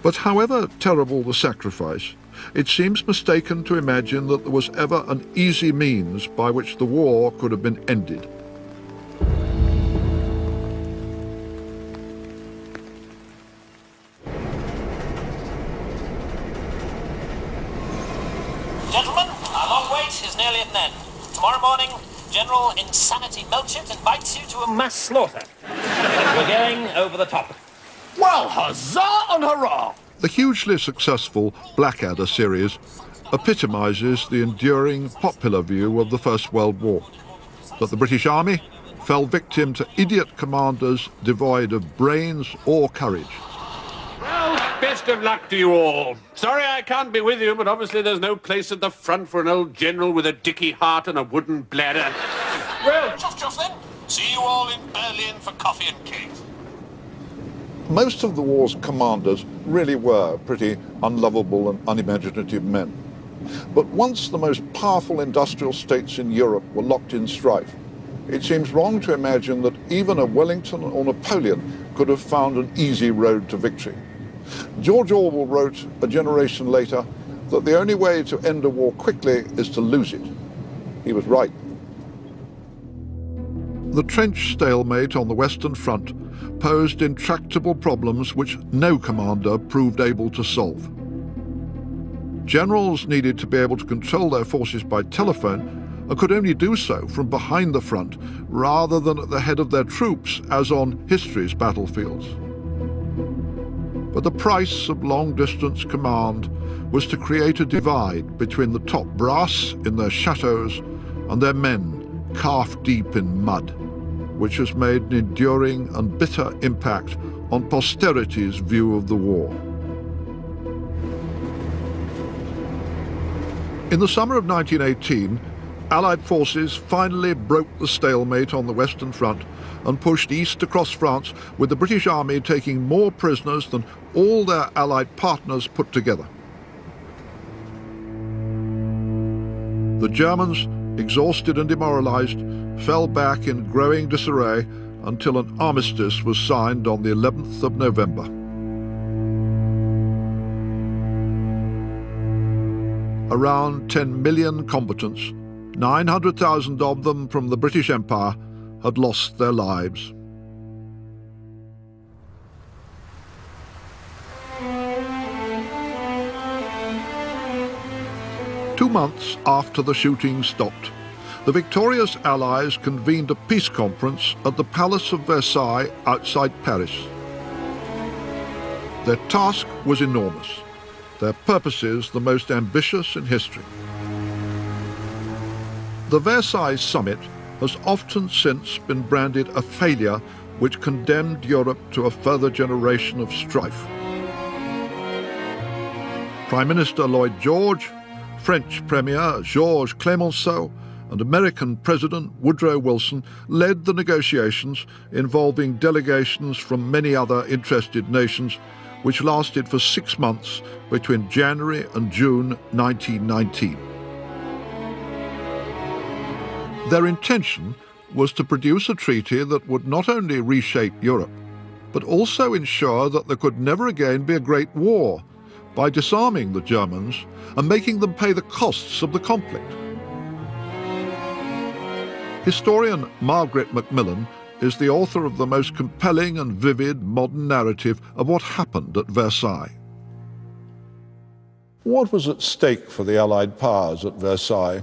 But however terrible the sacrifice, it seems mistaken to imagine that there was ever an easy means by which the war could have been ended. Gentlemen, our long wait is nearly at an end. Tomorrow morning, General Insanity Melchett invites you to a mass slaughter. We're going over the top. Well, huzzah and hurrah! The hugely successful Blackadder series epitomises the enduring popular view of the First World War, that the British Army fell victim to idiot commanders devoid of brains or courage. Well, best of luck to you all. Sorry I can't be with you, but obviously there's no place at the front for an old general with a dicky heart and a wooden bladder. Well, Chuff then. See you all in Berlin for coffee and cake. Most of the war's commanders really were pretty unlovable and unimaginative men. But once the most powerful industrial states in Europe were locked in strife, it seems wrong to imagine that even a Wellington or Napoleon could have found an easy road to victory. George Orwell wrote a generation later that the only way to end a war quickly is to lose it. He was right. The trench stalemate on the Western Front posed intractable problems which no commander proved able to solve. Generals needed to be able to control their forces by telephone and could only do so from behind the front rather than at the head of their troops as on history's battlefields. But the price of long-distance command was to create a divide between the top brass in their chateaus and their men calf-deep in mud, which has made an enduring and bitter impact on posterity's view of the war. In the summer of 1918, Allied forces finally broke the stalemate on the Western Front and pushed east across France, with the British Army taking more prisoners than all their Allied partners put together. The Germans, exhausted and demoralized, fell back in growing disarray until an armistice was signed on the 11th of November. Around 10 million combatants, 900,000 of them from the British Empire, had lost their lives. months after the shooting stopped, the victorious Allies convened a peace conference at the Palace of Versailles outside Paris. Their task was enormous, their purposes the most ambitious in history. The Versailles summit has often since been branded a failure which condemned Europe to a further generation of strife. Prime Minister Lloyd George, French Premier Georges Clemenceau, and American President Woodrow Wilson led the negotiations involving delegations from many other interested nations, which lasted for 6 months between January and June 1919. Their intention was to produce a treaty that would not only reshape Europe, but also ensure that there could never again be a great war by disarming the Germans and making them pay the costs of the conflict. Historian Margaret Macmillan is the author of the most compelling and vivid modern narrative of what happened at Versailles. What was at stake for the Allied powers at Versailles?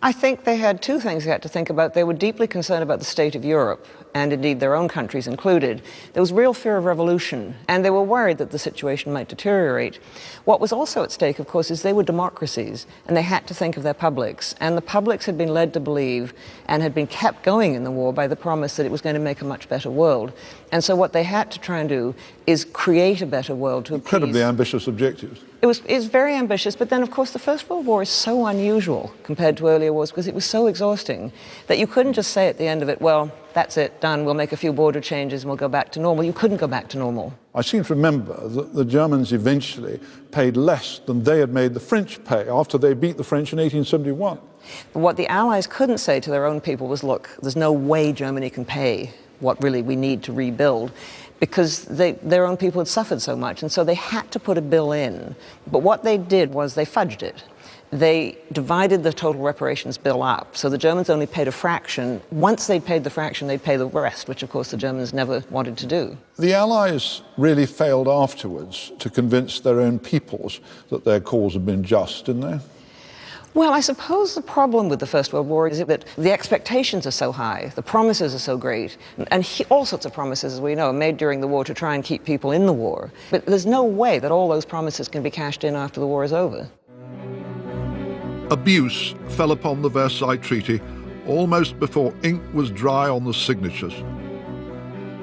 I think they had two things they had to think about. They were deeply concerned about the state of Europe, and indeed their own countries included. There was real fear of revolution, and they were worried that the situation might deteriorate. What was also at stake, of course, is they were democracies, and they had to think of their publics. And the publics had been led to believe, and had been kept going in the war by the promise that it was going to make a much better world. And so what they had to try and do is create a better world to appease. Incredibly ambitious objectives. It was very ambitious, but then, of course, the First World War is so unusual compared to earlier wars because it was so exhausting that you couldn't just say at the end of it, well, that's it, done, we'll make a few border changes and we'll go back to normal. You couldn't go back to normal. I seem to remember that the Germans eventually paid less than they had made the French pay after they beat the French in 1871. But what the Allies couldn't say to their own people was, look, there's no way Germany can pay what really we need to rebuild, because their own people had suffered so much, and so they had to put a bill in. But what they did was they fudged it. They divided the total reparations bill up, so the Germans only paid a fraction. Once they'd paid the fraction, they'd pay the rest, which of course the Germans never wanted to do. The Allies really failed afterwards to convince their own peoples that their cause had been just, didn't they? Well, I suppose the problem with the First World War is that the expectations are so high, the promises are so great, and all sorts of promises, as we know, are made during the war to try and keep people in the war. But there's no way that all those promises can be cashed in after the war is over. Abuse fell upon the Versailles Treaty almost before ink was dry on the signatures.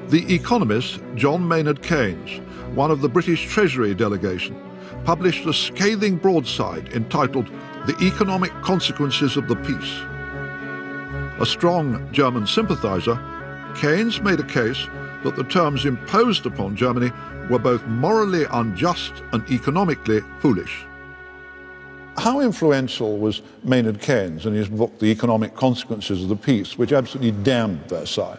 The economist John Maynard Keynes, one of the British Treasury delegation, published a scathing broadside entitled The Economic Consequences of the Peace. A strong German sympathizer, Keynes made a case that the terms imposed upon Germany were both morally unjust and economically foolish. How influential was Maynard Keynes in his book, The Economic Consequences of the Peace, which absolutely damned Versailles?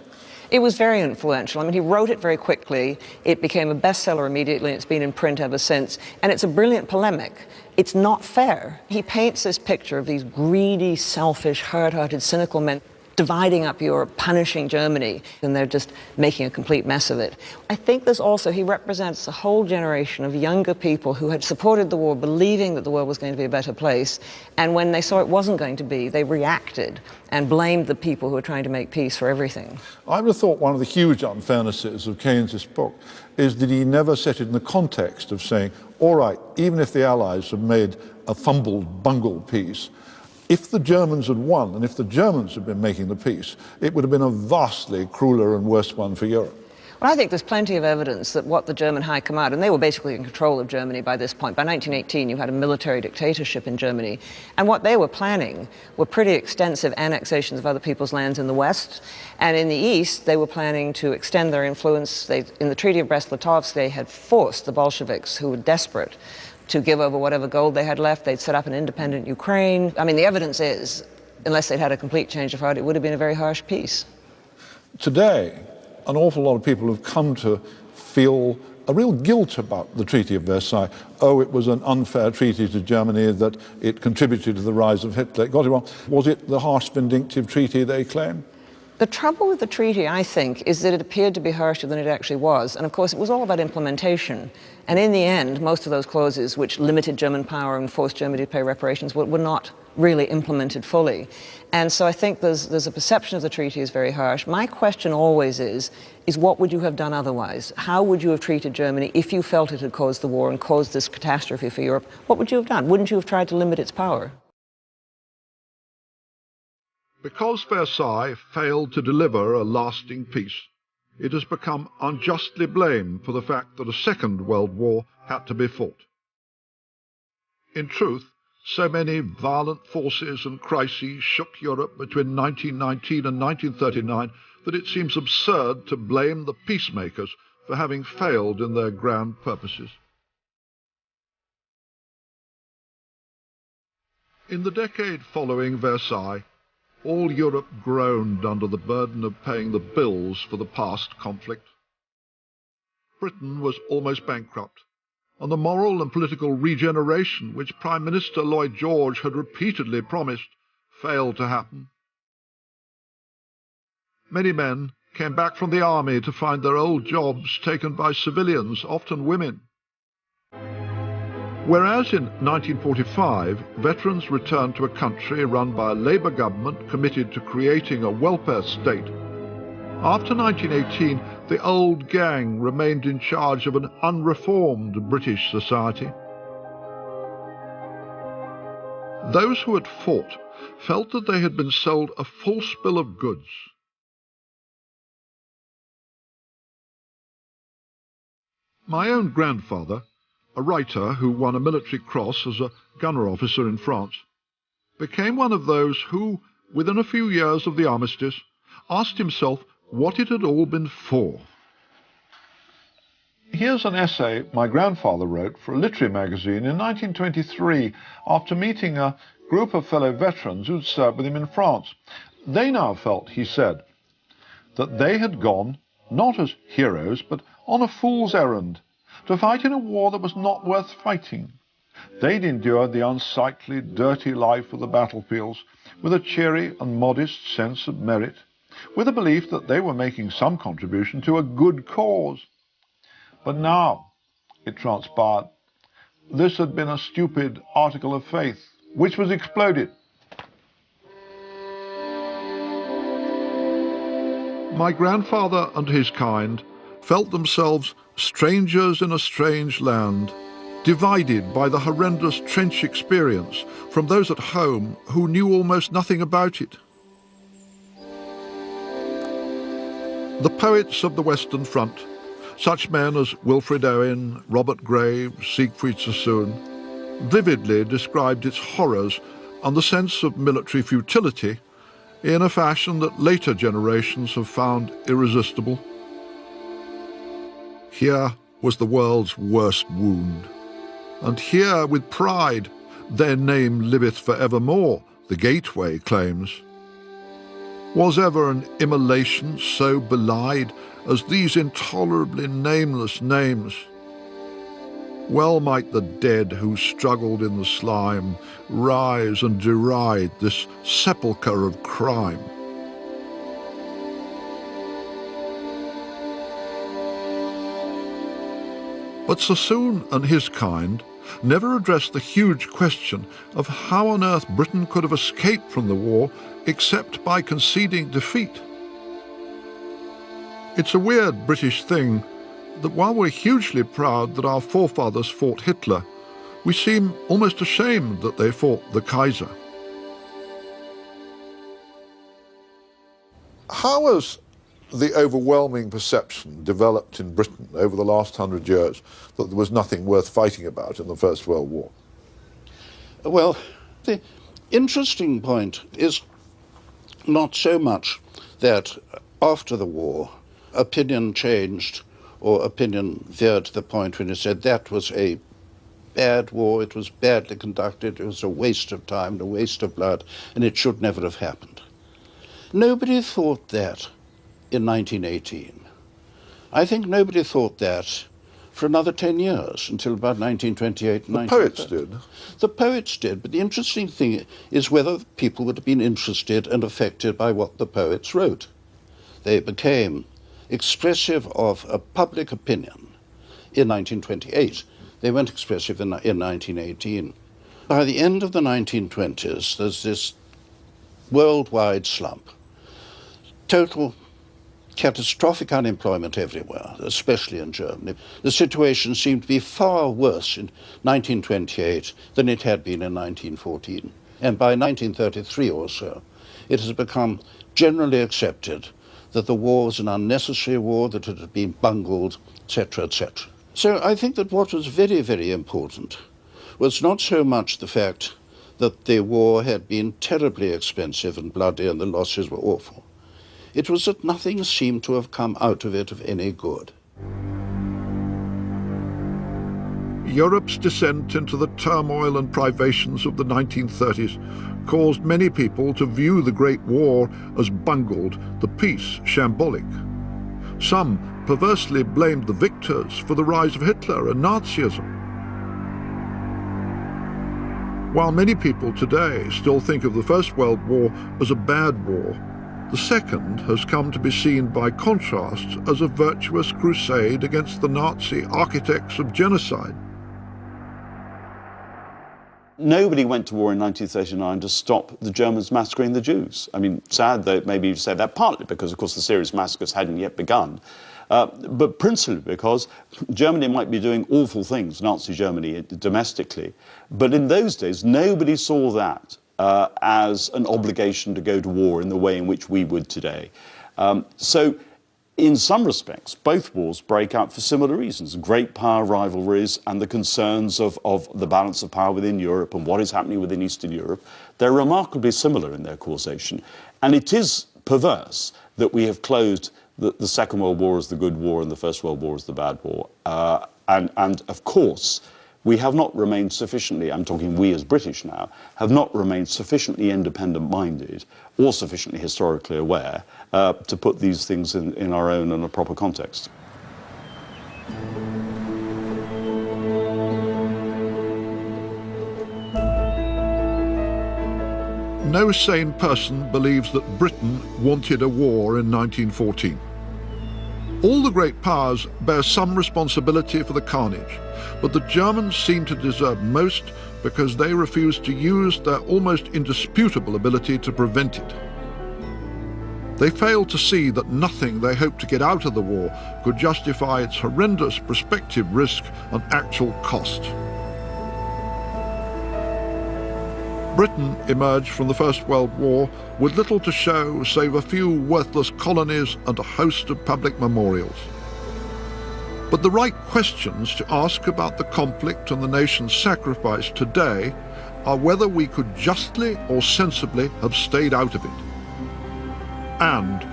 It was very influential. I mean, he wrote it very quickly. It became a bestseller immediately, and it's been in print ever since. And it's a brilliant polemic. It's not fair. He paints this picture of these greedy, selfish, hard-hearted, cynical men dividing up Europe, punishing Germany, and they're just making a complete mess of it. I think there's also, he represents a whole generation of younger people who had supported the war, believing that the world was going to be a better place, and when they saw it wasn't going to be, they reacted and blamed the people who were trying to make peace for everything. I would have thought one of the huge unfairnesses of Keynes' book is that he never set it in the context of saying, all right, even if the Allies had made a fumbled, bungled peace, if the Germans had won, and if the Germans had been making the peace, it would have been a vastly crueler and worse one for Europe. Well, I think there's plenty of evidence that what the German High Command, and they were basically in control of Germany by this point. By 1918, you had a military dictatorship in Germany. And what they were planning were pretty extensive annexations of other people's lands in the West. And in the East, they were planning to extend their influence. In the Treaty of Brest-Litovsk, they had forced the Bolsheviks, who were desperate, to give over whatever gold they had left. They'd set up an independent Ukraine. I mean, the evidence is, unless they'd had a complete change of heart, it would have been a very harsh peace. Today, an awful lot of people have come to feel a real guilt about the Treaty of Versailles. Oh, it was an unfair treaty to Germany, that it contributed to the rise of Hitler. It got it wrong. Was it the harsh, vindictive treaty they claim? The trouble with the treaty, I think, is that it appeared to be harsher than it actually was. And of course, it was all about implementation. And in the end, most of those clauses which limited German power and forced Germany to pay reparations were not really implemented fully. And so I think there's a perception of the treaty as very harsh. My question always is what would you have done otherwise? How would you have treated Germany if you felt it had caused the war and caused this catastrophe for Europe? What would you have done? Wouldn't you have tried to limit its power? Because Versailles failed to deliver a lasting peace, it has become unjustly blamed for the fact that a Second World War had to be fought. In truth, so many violent forces and crises shook Europe between 1919 and 1939 that it seems absurd to blame the peacemakers for having failed in their grand purposes. In the decade following Versailles, all Europe groaned under the burden of paying the bills for the past conflict. Britain was almost bankrupt, and the moral and political regeneration which Prime Minister Lloyd George had repeatedly promised failed to happen. Many men came back from the army to find their old jobs taken by civilians, often women. Whereas in 1945, veterans returned to a country run by a Labour government committed to creating a welfare state, after 1918, the old gang remained in charge of an unreformed British society. Those who had fought felt that they had been sold a false bill of goods. My own grandfather, a writer who won a military cross as a gunner officer in France, became one of those who, within a few years of the armistice, asked himself what it had all been for. Here's an essay my grandfather wrote for a literary magazine in 1923 after meeting a group of fellow veterans who'd served with him in France. They now felt, he said, that they had gone, not as heroes, but on a fool's errand, to fight in a war that was not worth fighting. They'd endured the unsightly, dirty life of the battlefields with a cheery and modest sense of merit, with a belief that they were making some contribution to a good cause. But now, it transpired, this had been a stupid article of faith, which was exploded. My grandfather and his kind felt themselves strangers in a strange land, divided by the horrendous trench experience from those at home who knew almost nothing about it. The poets of the Western Front, such men as Wilfred Owen, Robert Graves, Siegfried Sassoon, vividly described its horrors and the sense of military futility in a fashion that later generations have found irresistible. Here was the world's worst wound, and here with pride their name liveth for evermore, the Gateway claims. Was ever an immolation so belied as these intolerably nameless names? Well might the dead who struggled in the slime rise and deride this sepulchre of crime. But Sassoon and his kind never addressed the huge question of how on earth Britain could have escaped from the war except by conceding defeat. It's a weird British thing that while we're hugely proud that our forefathers fought Hitler, we seem almost ashamed that they fought the Kaiser. How has the overwhelming perception developed in Britain over the last 100 years that there was nothing worth fighting about in the First World War? Well, the interesting point is not so much that after the war opinion changed or opinion veered to the point when it said that was a bad war, it was badly conducted, it was a waste of time, a waste of blood, and it should never have happened. Nobody thought that in 1918. I think nobody thought that for another 10 years, until about 1928 and 1930. The poets did. The poets did, but the interesting thing is whether people would have been interested and affected by what the poets wrote. They became expressive of a public opinion in 1928. They weren't expressive in 1918. By the end of the 1920s, there's this worldwide slump. Total catastrophic unemployment everywhere, especially in Germany. The situation seemed to be far worse in 1928 than it had been in 1914. And by 1933 or so, it has become generally accepted that the war was an unnecessary war, that it had been bungled, etc., etc. So I think that what was very, very important was not so much the fact that the war had been terribly expensive and bloody and the losses were awful. It was that nothing seemed to have come out of it of any good. Europe's descent into the turmoil and privations of the 1930s caused many people to view the Great War as bungled, the peace shambolic. Some perversely blamed the victors for the rise of Hitler and Nazism. While many people today still think of the First World War as a bad war, the second has come to be seen by contrast as a virtuous crusade against the Nazi architects of genocide. Nobody went to war in 1939 to stop the Germans massacring the Jews. I mean, sad though maybe you say that, partly because, of course, the serious massacres hadn't yet begun, but principally because Germany might be doing awful things, Nazi Germany, domestically, but in those days nobody saw that as an obligation to go to war in the way in which we would today. So in some respects, both wars break out for similar reasons. Great power rivalries and the concerns of the balance of power within Europe and what is happening within Eastern Europe, they're remarkably similar in their causation. And it is perverse that we have closed the Second World War as the good war and the First World War as the bad war. And of course, we have not remained sufficiently, I'm talking we as British now, have not remained sufficiently independent-minded or sufficiently historically aware to put these things in our own and a proper context. No sane person believes that Britain wanted a war in 1914. All the great powers bear some responsibility for the carnage, but the Germans seem to deserve most because they refused to use their almost indisputable ability to prevent it. They failed to see that nothing they hoped to get out of the war could justify its horrendous prospective risk and actual cost. Britain emerged from the First World War with little to show save a few worthless colonies and a host of public memorials. But the right questions to ask about the conflict and the nation's sacrifice today are whether we could justly or sensibly have stayed out of it. And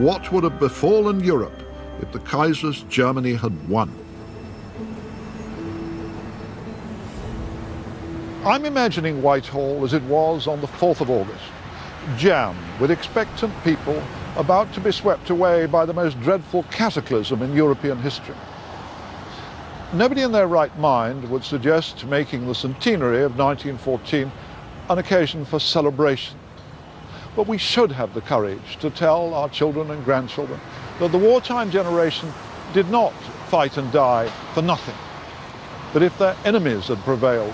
what would have befallen Europe if the Kaiser's Germany had won? I'm imagining Whitehall as it was on the 4th of August, jammed with expectant people about to be swept away by the most dreadful cataclysm in European history. Nobody in their right mind would suggest making the centenary of 1914 an occasion for celebration. But we should have the courage to tell our children and grandchildren that the wartime generation did not fight and die for nothing. That if their enemies had prevailed,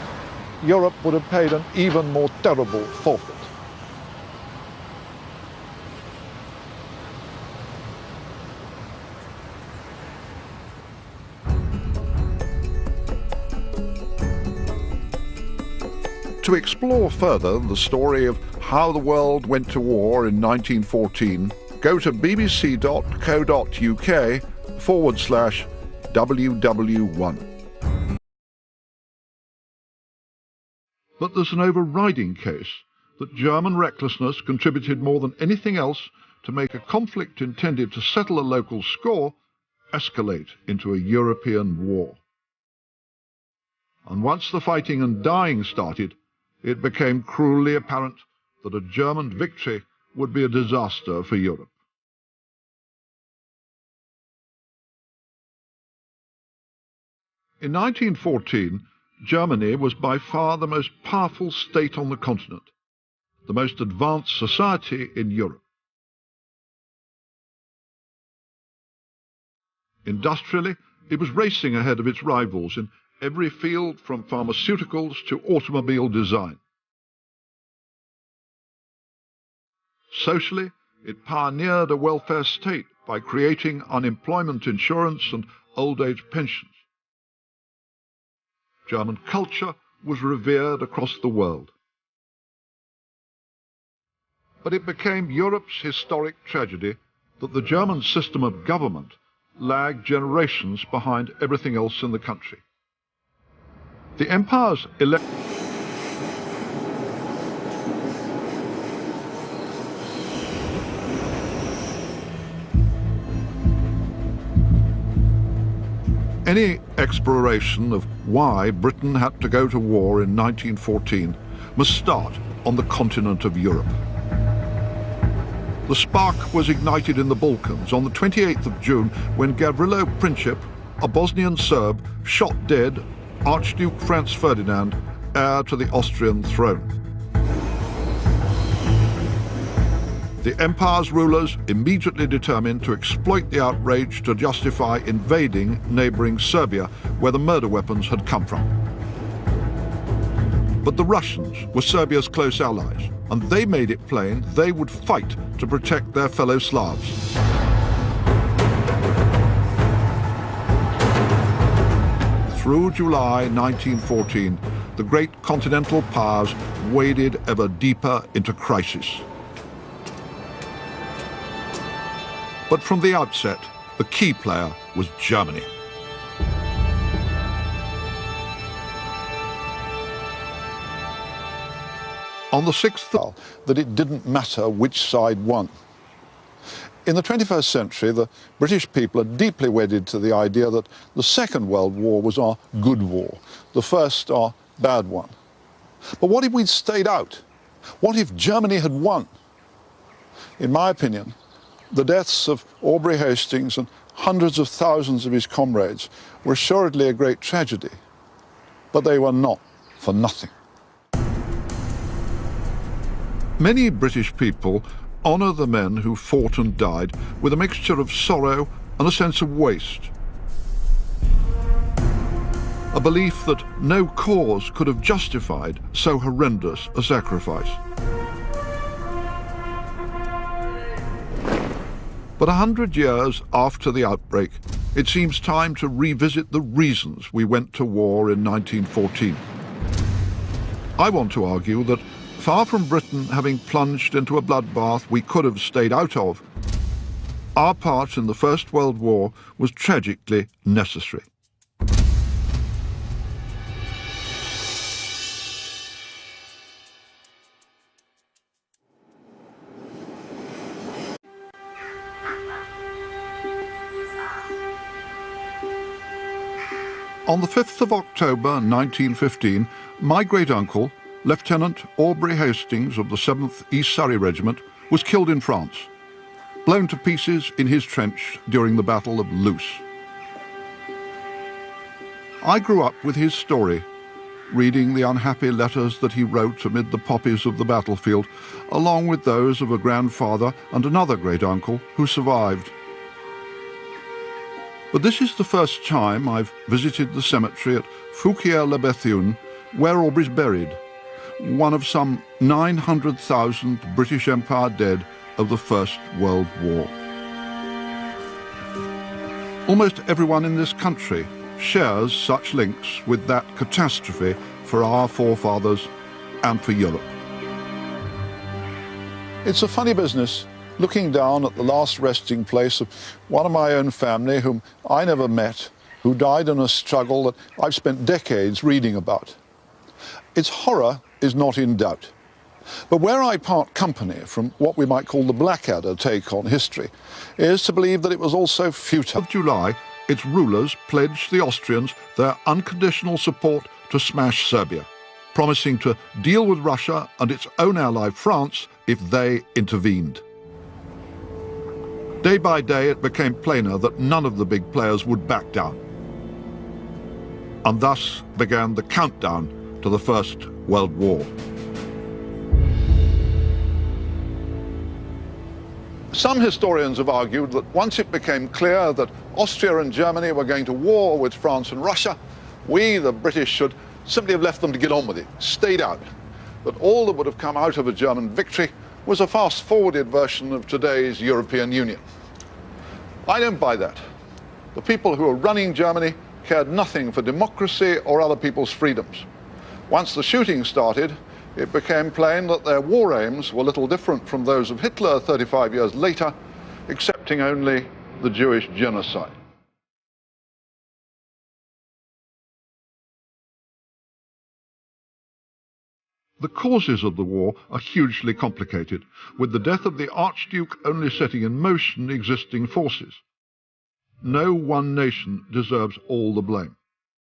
Europe would have paid an even more terrible forfeit. To explore further the story of how the world went to war in 1914, go to bbc.co.uk/WW1. But there's an overriding case that German recklessness contributed more than anything else to make a conflict intended to settle a local score escalate into a European war. And once the fighting and dying started, it became cruelly apparent that a German victory would be a disaster for Europe. In 1914, Germany was by far the most powerful state on the continent, the most advanced society in Europe. Industrially, it was racing ahead of its rivals in every field from pharmaceuticals to automobile design. Socially, it pioneered a welfare state by creating unemployment insurance and old age pensions. German culture was revered across the world. But it became Europe's historic tragedy that the German system of government lagged generations behind everything else in the country. The empire's Any exploration of why Britain had to go to war in 1914 must start on the continent of Europe. The spark was ignited in the Balkans on the 28th of June when Gavrilo Princip, a Bosnian Serb, shot dead Archduke Franz Ferdinand, heir to the Austrian throne. The empire's rulers immediately determined to exploit the outrage to justify invading neighboring Serbia, where the murder weapons had come from. But the Russians were Serbia's close allies, and they made it plain they would fight to protect their fellow Slavs. Through July 1914, the great continental powers waded ever deeper into crisis. But from the outset, the key player was Germany. On the 6th, that it didn't matter which side won. In the 21st century, the British people are deeply wedded to the idea that the Second World War was our good war, the first our bad one. But what if we'd stayed out? What if Germany had won? In my opinion, the deaths of Aubrey Hastings and hundreds of thousands of his comrades were assuredly a great tragedy, but they were not for nothing. Many British people honour the men who fought and died with a mixture of sorrow and a sense of waste. A belief that no cause could have justified so horrendous a sacrifice. But 100 years after the outbreak, it seems time to revisit the reasons we went to war in 1914. I want to argue that far from Britain having plunged into a bloodbath we could have stayed out of, our part in the First World War was tragically necessary. On the 5th of October 1915, my great-uncle, Lieutenant Aubrey Hastings of the 7th East Surrey Regiment, was killed in France, blown to pieces in his trench during the Battle of Loos. I grew up with his story, reading the unhappy letters that he wrote amid the poppies of the battlefield, along with those of a grandfather and another great-uncle who survived. But this is the first time I've visited the cemetery at Fouquier-la-Bethune, where Aubrey's buried, one of some 900,000 British Empire dead of the First World War. Almost everyone in this country shares such links with that catastrophe for our forefathers and for Europe. It's a funny business, looking down at the last resting place of one of my own family whom I never met, who died in a struggle that I've spent decades reading about. Its horror is not in doubt. But where I part company from what we might call the Blackadder take on history is to believe that it was also futile. In July, its rulers pledged the Austrians their unconditional support to smash Serbia, promising to deal with Russia and its own ally France if they intervened. Day by day, it became plainer that none of the big players would back down. And thus began the countdown to the First World War. Some historians have argued that once it became clear that Austria and Germany were going to war with France and Russia, we, the British, should simply have left them to get on with it, stayed out. But all that would have come out of a German victory was a fast-forwarded version of today's European Union. I don't buy that. The people who were running Germany cared nothing for democracy or other people's freedoms. Once the shooting started, it became plain that their war aims were little different from those of Hitler 35 years later, excepting only the Jewish genocide. The causes of the war are hugely complicated, with the death of the Archduke only setting in motion existing forces. No one nation deserves all the blame.